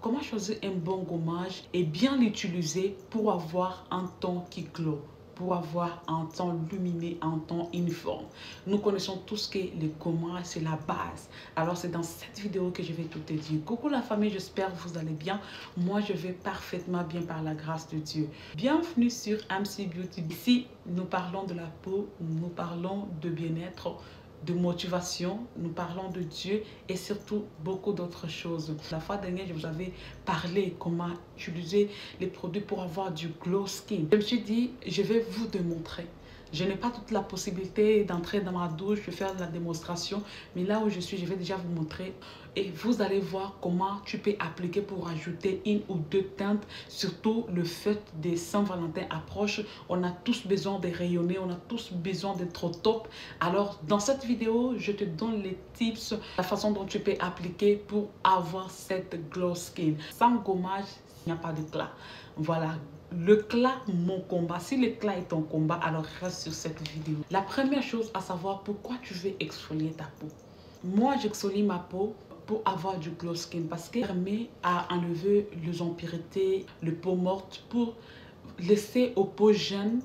comment choisir un bon gommage et bien l'utiliser pour avoir un ton qui glow, pour avoir un ton lumineux, un ton uniforme. Nous connaissons tous que le gommage, c'est la base. Alors, c'est dans cette vidéo que je vais tout te dire. Coucou la famille, j'espère que vous allez bien. Moi, je vais parfaitement bien par la grâce de Dieu. Bienvenue sur MC Beauty. Ici, nous parlons de la peau, nous parlons de bien-être, de motivation, nous parlons de Dieu et surtout beaucoup d'autres choses. La fois dernière, je vous avais parlé comment utiliser les produits pour avoir du glow skin. Je me suis dit, je vais vous démontrer. Je n'ai pas toute la possibilité d'entrer dans ma douche, de faire de la démonstration, mais là où je suis, je vais déjà vous montrer et vous allez voir comment tu peux appliquer pour ajouter une ou deux teintes. Surtout le fait des Saint-Valentin approche, on a tous besoin de rayonner, on a tous besoin d'être au top. Alors dans cette vidéo, je te donne les tips, la façon dont tu peux appliquer pour avoir cette glow skin. Sans gommage, il n'y a pas d'éclat. Voilà. L'éclat, mon combat. Si l'éclat est ton combat, alors reste sur cette vidéo. La première chose à savoir, pourquoi tu veux exfolier ta peau. Moi, j'exfolie ma peau pour avoir du glow skin parce qu'elle permet à enlever les impuretés, les peaux mortes pour laisser aux peaux jeunes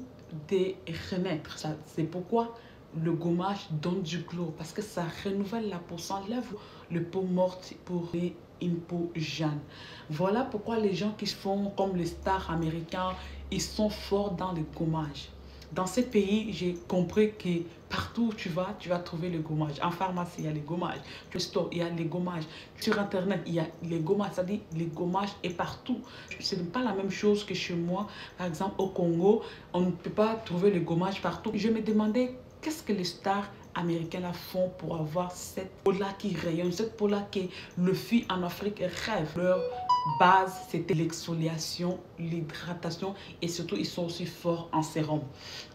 de renaître. C'est pourquoi le gommage donne du glow parce que ça renouvelle la peau, ça enlève les peaux mortes pour une peau jeune. Voilà pourquoi les gens qui font comme les stars américains, ils sont forts dans le gommage. Dans ces pays, j'ai compris que partout où tu vas trouver le gommage. En pharmacie, il y a les gommages. Au store, il y a les gommages. Sur Internet, il y a les gommages. C'est-à-dire les gommages est partout. Ce n'est pas la même chose que chez moi. Par exemple, au Congo, on ne peut pas trouver les gommages partout. Je me demandais, qu'est-ce que les stars américains là font pour avoir cette peau-là qui rayonne, cette peau-là que le filles en Afrique rêvent. Leur base, c'était l'exfoliation, l'hydratation et surtout, ils sont aussi forts en sérum.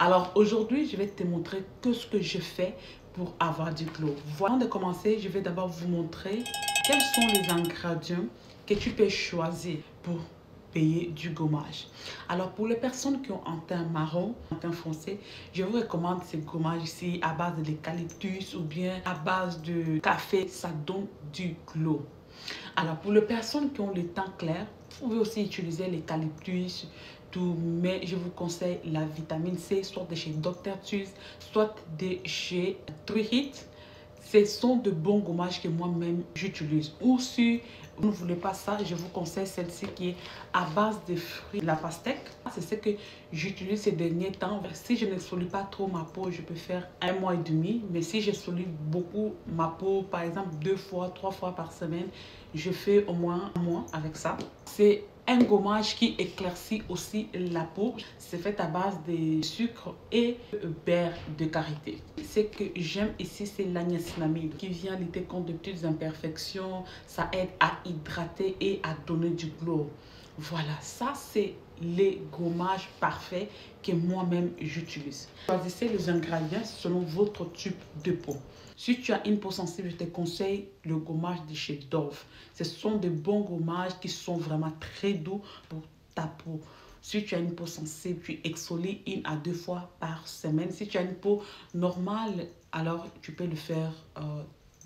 Alors aujourd'hui, je vais te montrer tout ce que je fais pour avoir du glow. Avant de commencer, je vais d'abord vous montrer quels sont les ingrédients que tu peux choisir pour payer du gommage. Alors pour les personnes qui ont un teint marron, un teint foncé, je vous recommande ce gommage ici à base de l'eucalyptus ou bien à base de café, ça donne du glow. Alors pour les personnes qui ont le teint clair, vous pouvez aussi utiliser l'eucalyptus, tout, mais je vous conseille la vitamine C, soit de chez Dr. Tuz, soit de chez Truhit. Ce sont de bons gommages que moi-même j'utilise. Ou si vous ne voulez pas ça, je vous conseille celle-ci qui est à base de fruits, la pastèque. C'est ce que j'utilise ces derniers temps. Si je n'exfolie pas trop ma peau, je peux faire 1 mois et demi. Mais si j'exfolie beaucoup ma peau, par exemple 2 fois, 3 fois par semaine, je fais au moins 1 mois avec ça. C'est un gommage qui éclaircit aussi la peau. C'est fait à base de sucre et beurre de karité. Ce que j'aime ici, c'est la niacinamide qui vient lutter contre de petites imperfections. Ça aide à hydrater et à donner du glow. Voilà, ça c'est les gommages parfaits que moi-même j'utilise. Choisissez les ingrédients selon votre type de peau. Si tu as une peau sensible, je te conseille le gommage de chez Dove. Ce sont de bons gommages qui sont vraiment très doux pour ta peau. Si tu as une peau sensible, tu exfolies 1 à 2 fois par semaine. Si tu as une peau normale, alors tu peux le faire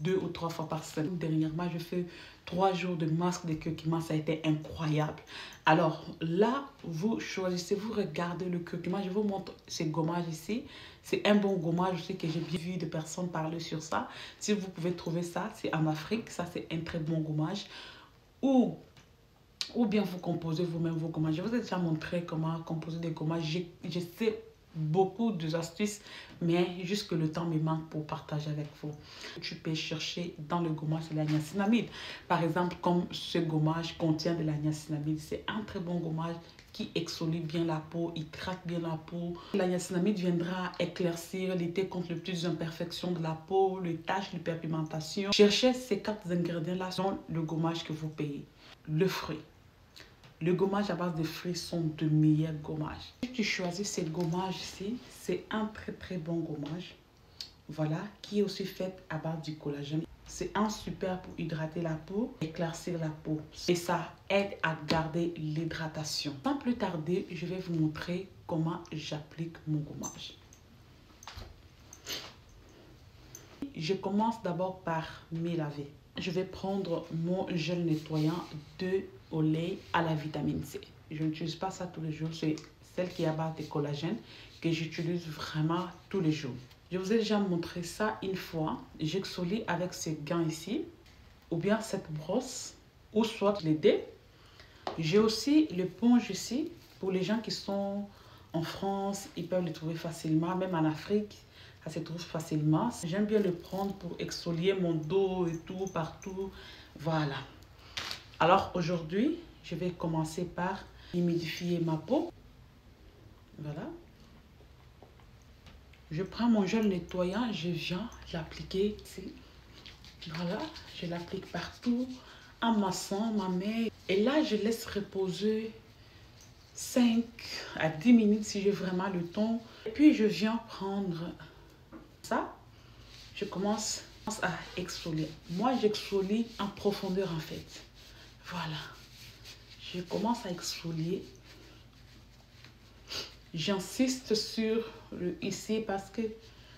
2 ou 3 fois par semaine. Dernièrement, je fais 3 jours de masque de curcuma, ça a été incroyable. Alors là, vous choisissez, vous regardez le curcuma. Je vous montre ce gommage ici. C'est un bon gommage aussi que j'ai bien vu de personnes parler sur ça. Si vous pouvez trouver ça, c'est en Afrique. Ça, c'est un très bon gommage. Ou bien vous composez vous-même vos gommages. Je vous ai déjà montré comment composer des gommages. Je sais beaucoup d'astuces, mais juste que le temps me manque pour partager avec vous. Tu peux chercher dans le gommage de la niacinamide. Par exemple, comme ce gommage contient de la niacinamide, c'est un très bon gommage qui exfolie bien la peau, hydrate bien la peau. La niacinamide viendra éclaircir, lutter contre les petites imperfections de la peau, les taches, l'hyperpigmentation. Cherchez ces 4 ingrédients-là dans le gommage que vous payez. Le fruit. Le gommage à base de fruits sont de meilleurs gommages. Si tu choisis ce gommage ici, c'est un très bon gommage. Voilà, qui est aussi fait à base du collagène. C'est un super pour hydrater la peau, éclaircir la peau. Et ça aide à garder l'hydratation. Sans plus tarder, je vais vous montrer comment j'applique mon gommage. Je commence d'abord par me laver. je vais prendre mon gel nettoyant de Olay à la vitamine C. Je n'utilise pas ça tous les jours, c'est celle qui est à base de collagène que j'utilise vraiment tous les jours. Je vous ai déjà montré ça une fois. J'exfolie avec ces gants ici, ou bien cette brosse, ou soit les dés. J'ai aussi l'éponge ici. Pour les gens qui sont en France, ils peuvent le trouver facilement. Même en Afrique, ça se trouve facilement. J'aime bien le prendre pour exfolier mon dos et tout, partout. Voilà. Alors aujourd'hui, je vais commencer par humidifier ma peau. Voilà. Je prends mon gel nettoyant, je viens l'appliquer ici. Voilà, je l'applique partout en massant ma main. Et là, je laisse reposer 5 à 10 minutes si j'ai vraiment le temps. Et puis, je viens prendre ça. Je commence à exfolier. Moi, j'exfolie en profondeur en fait. Voilà. Je commence à exfolier. J'insiste sur le ici parce que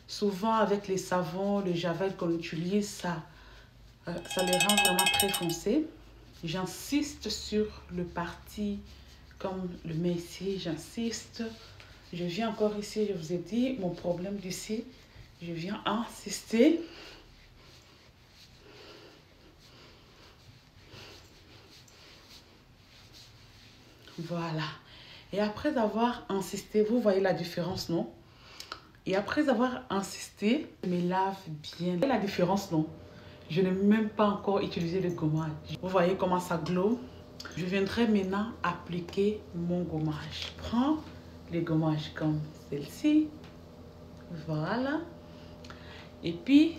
souvent avec les savons, le javel qu'on utilise, ça les rend vraiment très foncés. J'insiste sur le parti comme le met ici, j'insiste. Je viens encore ici, je vous ai dit, mon problème d'ici, je viens insister. Voilà. Et après avoir insisté, vous voyez la différence, non? Et après avoir insisté, je me lave bien. La différence, non? Je n'ai même pas encore utilisé le gommage. Vous voyez comment ça glow? Je viendrai maintenant appliquer mon gommage. Je prends les gommages comme celle-ci. Voilà. Et puis,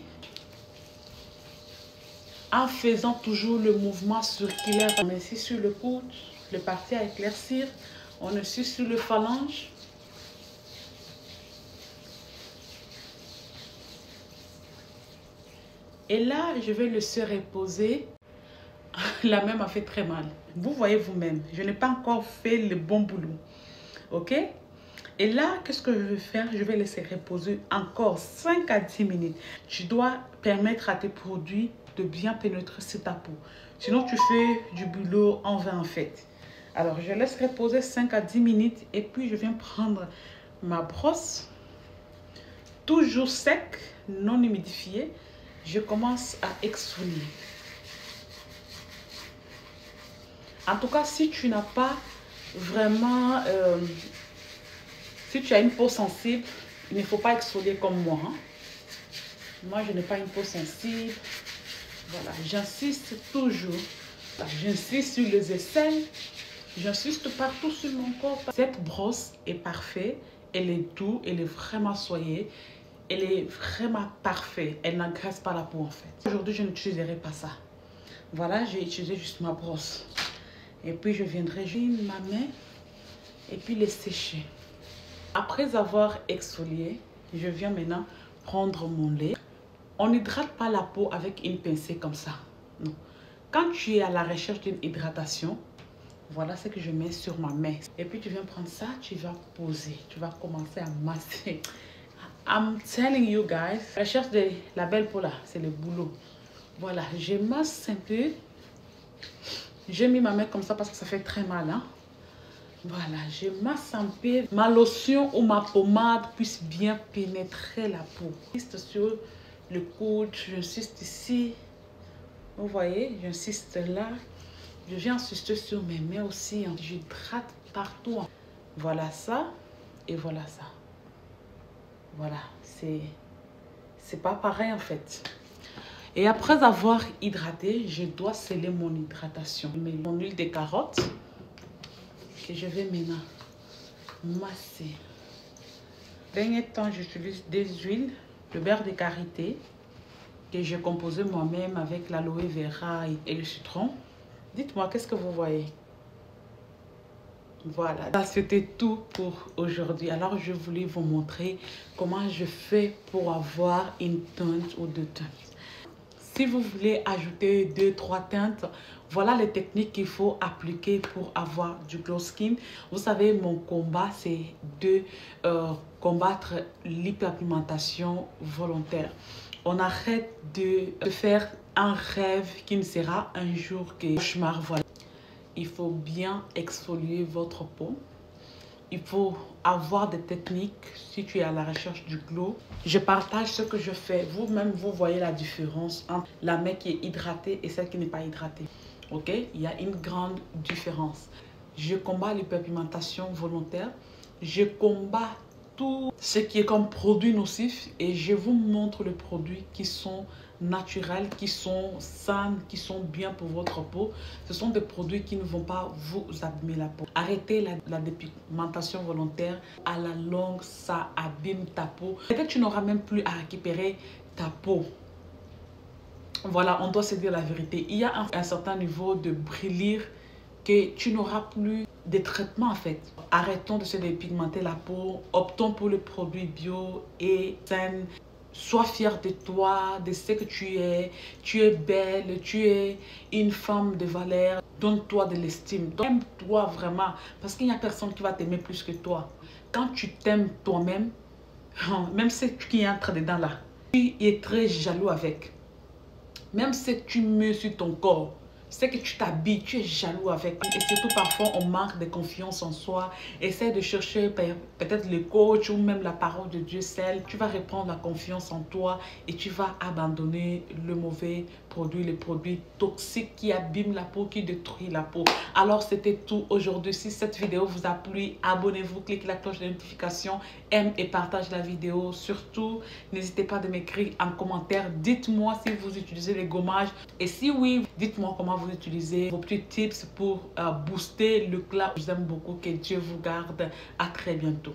en faisant toujours le mouvement circulaire, on ici sur le coude, le parti à éclaircir. On est ici sur le phalange. Et là, je vais laisser reposer. La main m'a fait très mal. Vous voyez vous-même, je n'ai pas encore fait le bon boulot. Ok? Et là, qu'est-ce que je vais faire? Je vais laisser reposer encore 5 à 10 minutes. Tu dois permettre à tes produits de bien pénétrer sur ta peau. Sinon, tu fais du boulot en vain en fait. Alors, je laisse reposer 5 à 10 minutes et puis je viens prendre ma brosse. Toujours sec, non humidifié. Je commence à exfolier. En tout cas, si tu n'as pas vraiment... si tu as une peau sensible, il ne faut pas exfolier comme moi. Hein. Moi, je n'ai pas une peau sensible. Voilà, j'insiste toujours. J'insiste sur les aisselles. J'insiste partout sur mon corps. Cette brosse est parfaite. Elle est douce. Elle est vraiment soyeuse. Elle est vraiment parfaite. Elle n'agresse pas la peau en fait. Aujourd'hui, je n'utiliserai pas ça. Voilà, j'ai utilisé juste ma brosse. Et puis, je viendrai juste ma main et puis les sécher. Après avoir exfolié, je viens maintenant prendre mon lait. On n'hydrate pas la peau avec une pincée comme ça. Non. Quand tu es à la recherche d'une hydratation, voilà ce que je mets sur ma main. Et puis tu viens prendre ça, tu vas poser. Tu vas commencer à masser. I'm telling you guys, la recherche de la belle peau là, c'est le boulot. Voilà, je masse un peu. J'ai mis ma main comme ça parce que ça fait très mal. Hein? Voilà, je masse un peu. Ma lotion ou ma pommade puisse bien pénétrer la peau. J'insiste sur le coude, j'insiste ici. Vous voyez, j'insiste là. Je viens insister sur mes mains aussi. J'hydrate partout. Voilà ça et voilà ça. Voilà, c'est pas pareil en fait. Et après avoir hydraté, je dois sceller mon hydratation. Je mets mon huile de carotte que je vais maintenant masser. Dernier temps, j'utilise des huiles, le beurre de karité que j'ai composé moi-même avec l'aloe vera et le citron. Dites-moi, qu'est-ce que vous voyez? Voilà, c'était tout pour aujourd'hui. Alors, je voulais vous montrer comment je fais pour avoir une teinte ou deux teintes. Si vous voulez ajouter 2-3 teintes, voilà les techniques qu'il faut appliquer pour avoir du glow skin. Vous savez, mon combat, c'est de combattre l'hyperpigmentation volontaire. On arrête de faire un rêve qui ne sera un jour que cauchemar. Voilà. Il faut bien exfolier votre peau. Il faut avoir des techniques si tu es à la recherche du glow. Je partage ce que je fais. Vous-même, vous voyez la différence entre la main qui est hydratée et celle qui n'est pas hydratée. Ok? Il y a une grande différence. Je combats l'hyperpigmentation volontaire. Je combats tout ce qui est comme produit nocif et je vous montre les produits qui sont naturels, qui sont sains, qui sont bien pour votre peau. Ce sont des produits qui ne vont pas vous abîmer la peau. Arrêtez la dépigmentation volontaire. À la longue, ça abîme ta peau. Peut-être que tu n'auras même plus à récupérer ta peau. Voilà, on doit se dire la vérité. Il y a un certain niveau de brûlure que tu n'auras plus de traitement en fait. Arrêtons de se dépigmenter la peau. Optons pour les produits bio et sains. Sois fière de toi, de ce que tu es. Tu es belle, tu es une femme de valeur. Donne-toi de l'estime. Aime-toi vraiment. Parce qu'il n'y a personne qui va t'aimer plus que toi. Quand tu t'aimes toi-même, même ce qui entre dedans là, tu es très jaloux avec. Même si tu mesures ton corps, c'est que tu t'habilles, tu es jaloux avec. Et surtout, parfois, on manque de confiance en soi. Essaie de chercher peut-être le coach ou même la parole de Dieu seul. Tu vas reprendre la confiance en toi et tu vas abandonner le mauvais produit, les produits toxiques qui abîment la peau, qui détruisent la peau. Alors, c'était tout aujourd'hui. Si cette vidéo vous a plu, abonnez-vous, cliquez la cloche de notification, aime et partage la vidéo. Surtout, n'hésitez pas de m'écrire en commentaire. Dites-moi si vous utilisez les gommages. Et si oui, dites-moi comment vous utilisez vos petits tips pour booster le clap. Je vous aime beaucoup. Que Dieu vous garde. À très bientôt.